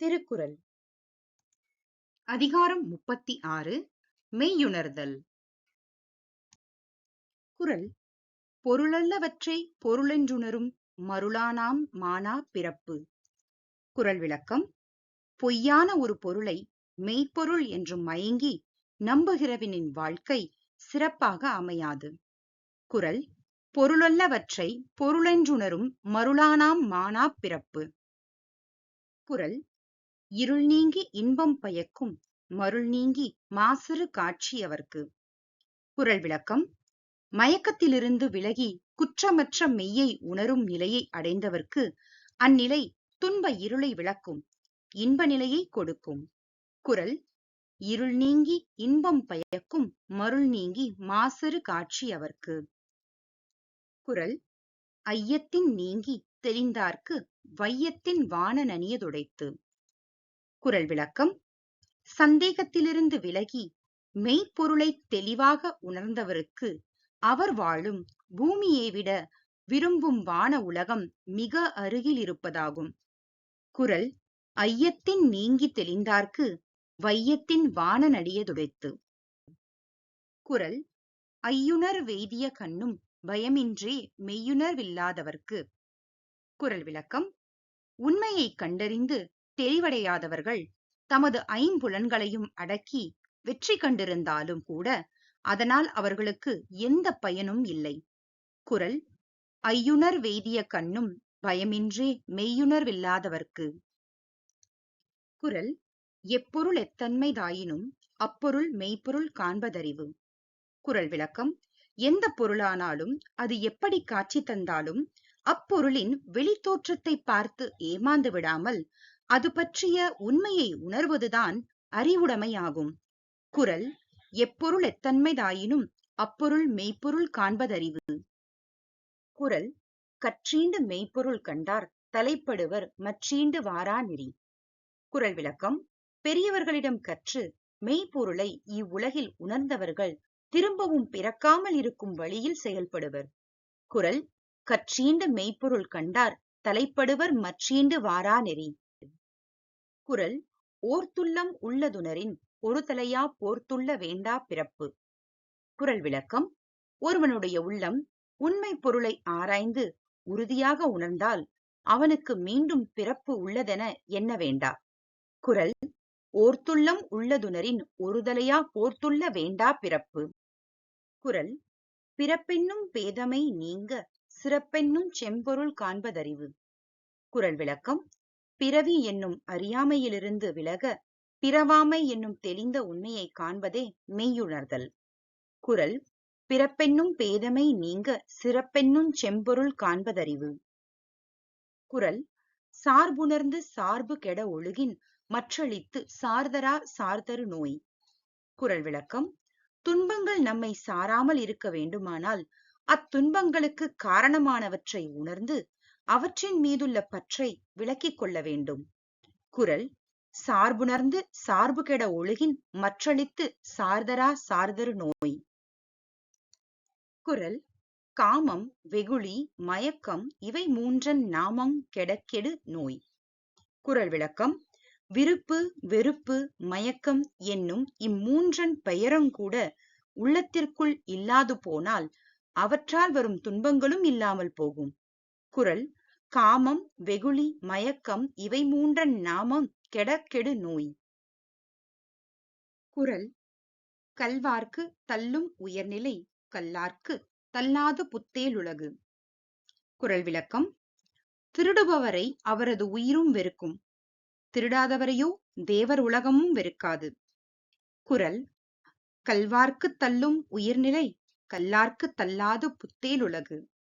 திருக்குறள் அதிகாரம் 36 மெய்யுணர்தல். குறள் பொருளல்லவற்றை பொருளென்றுணரும் மருளானாம் மாணா பிறப்பு. குறள் விளக்கம். பொய்யான ஒரு பொருளை மெய்ப்பொருள் என்று மயங்கி நம்புகிறவனின் வாழ்க்கை சிறப்பாக அமையாது. குறள் பொருளல்லவற்றை பொருளென்றுணரும் மருளானாம் மாணா பிறப்பு. குறள் இருள் நீங்கி இன்பம் பயக்கும் மருள் நீங்கி மாசறு காட்சி அவர்க்கு. குறள் விளக்கம். மயக்கத்திலிருந்து விலகி குற்றமற்ற மெய்யை உணரும் நிலையை அடைந்தவர்க்கு அந்நிலை துன்ப இருளை விளக்கும் இன்ப நிலையை கொடுக்கும். குறள் இருள் நீங்கி இன்பம் பயக்கும் மருள் நீங்கி மாசறு காட்சி அவர்க்கு. குறள் ஐயத்தின் நீங்கி தெளிந்தார்க்கு வையத்தின் வான நனியதுடைத்து. குறள் விளக்கம். சந்தேகத்திலிருந்து விலகி மெய்ப்பொருளை தெளிவாக உணர்ந்தவருக்கு அவர் வாழும் பூமியை விட விரும்பும் வான உலகம் மிக அருகில் இருப்பதாகும். குறள் ஐயத்தின் நீங்கி தெளிந்தார்க்கு வையத்தின் வான நடியதுடைத்து. குறள் ஐயுணர் வெய்திய கண்ணும் பயமின்றே மெய்யுணர்வில்லாதவர்க்கு. குறள் விளக்கம். உண்மையை கண்டறிந்து தெளிவடையாதவர்கள் தமது ஐம்புலன்களையும் அடக்கி வெற்றி கண்டிருந்தாலும் கூட அதனால் அவர்களுக்கு எந்த பயனும் இல்லை. குறள் ஐயுணர் வெய்திய கண்ணும் பயமின்றே மெய்யுணர்வில்லாதவர்க்கு. குறள் எப்பொருள் எத்தன்மைதாயினும் அப்பொருள் மெய்ப்பொருள் காண்பதறிவு. குறள் விளக்கம். எந்த பொருளானாலும் அது எப்படி காட்சி தந்தாலும் அப்பொருளின் வெளித்தோற்றத்தை பார்த்து ஏமாந்து விடாமல் அது பற்றிய உண்மையை உணர்வதுதான் அறிவுடைமையாகும். குறள் எப்பொருள் எத்தன்மைதாயினும் அப்பொருள் மெய்ப்பொருள் காண்பதறிவு. குறள் கற்றீண்டு மெய்ப்பொருள் கண்டார் தலைப்படுவர் மற்றீண்டு வாரா நெறி. குறள் விளக்கம். பெரியவர்களிடம் கற்று மெய்ப்பொருளை இவ்வுலகில் உணர்ந்தவர்கள் திரும்பவும் பிறக்காமல் இருக்கும் வழியில் செயல்படுவர். குறள் கற்றீண்டு மெய்ப்பொருள் கண்டார் தலைப்படுவர் மற்றீண்டு வாரா நெறி. குறள் ஓர்த்துள்ளம் உள்ளதுணரின் ஒரு தலையா போர்த்துள்ள வேண்டா பிறப்பு. குறள் விளக்கம். ஒருவனுடைய உள்ளம் உண்மை பொருளை ஆராய்ந்து உறுதியாக உணர்ந்தால் அவனுக்கு மீண்டும் பிறப்பு உள்ளதென எண்ண வேண்டா. குறள் ஓர்த்துள்ளம் உள்ளதுணரின் ஒரு தலையா போர்த்துள்ள வேண்டா பிறப்பு. குறள் பிறப்பென்னும் பேதமை நீங்க சிறப்பென்னும் செம்பொருள் காண்பதறிவு. குறள் விளக்கம். பிறவி என்னும் அறியாமையிலிருந்து விலக பிறவாமை என்னும் தெளிந்த உண்மையை காண்பதே மெய்யுணர்தல். குறள் பிறப்பென்னும் பேதமை நீங்க சிறப்பென்னும் செம்பொருள் காண்பதறிவு. குறள் சார்புணர்ந்து சார்பு கெட ஒழுகின் மற்றளித்து சார்தரா சார்தரு நோய். குறள் விளக்கம். துன்பங்கள் நம்மை சாராமல் இருக்க வேண்டுமானால் அத்துன்பங்களுக்கு காரணமானவற்றை உணர்ந்து அவற்றின் மீதுள்ள பற்றை விலக்கிக் கொள்ள வேண்டும். குறள் சார்புணர்ந்து சார்பு கெட ஒழுகின் மற்றளித்து சார்தரா சார்தரு நோய். குறள் காமம் வெகுளி மயக்கம் இவை மூன்றன் நாமம் கெடக்கெடு நோய். குறள் விளக்கம். விருப்பு வெறுப்பு மயக்கம் என்னும் இம்மூன்றன் பெயரங்கூட உள்ளத்திற்குள் இல்லாது போனால் அவற்றால் வரும் துன்பங்களும் இல்லாமல் போகும். குறள் காமம் வெகுளி மயக்கம் இவை மூன்றன் நாமம் கெடக்கெடு நோய். குறள் கல்வார்க்கு தள்ளும் உயர்நிலை கல்லார்க்கு தள்ளாது புத்தேலுலகு. குறள் விளக்கம். திருடுபவரை அவரது உயிரும் வெறுக்கும், திருடாதவரையோ தேவர் உலகமும் வெறுக்காது. குறள் கல்வார்க்கு தள்ளும் உயர்நிலை கல்லார்க்கு தள்ளாது புத்தேலுலகு.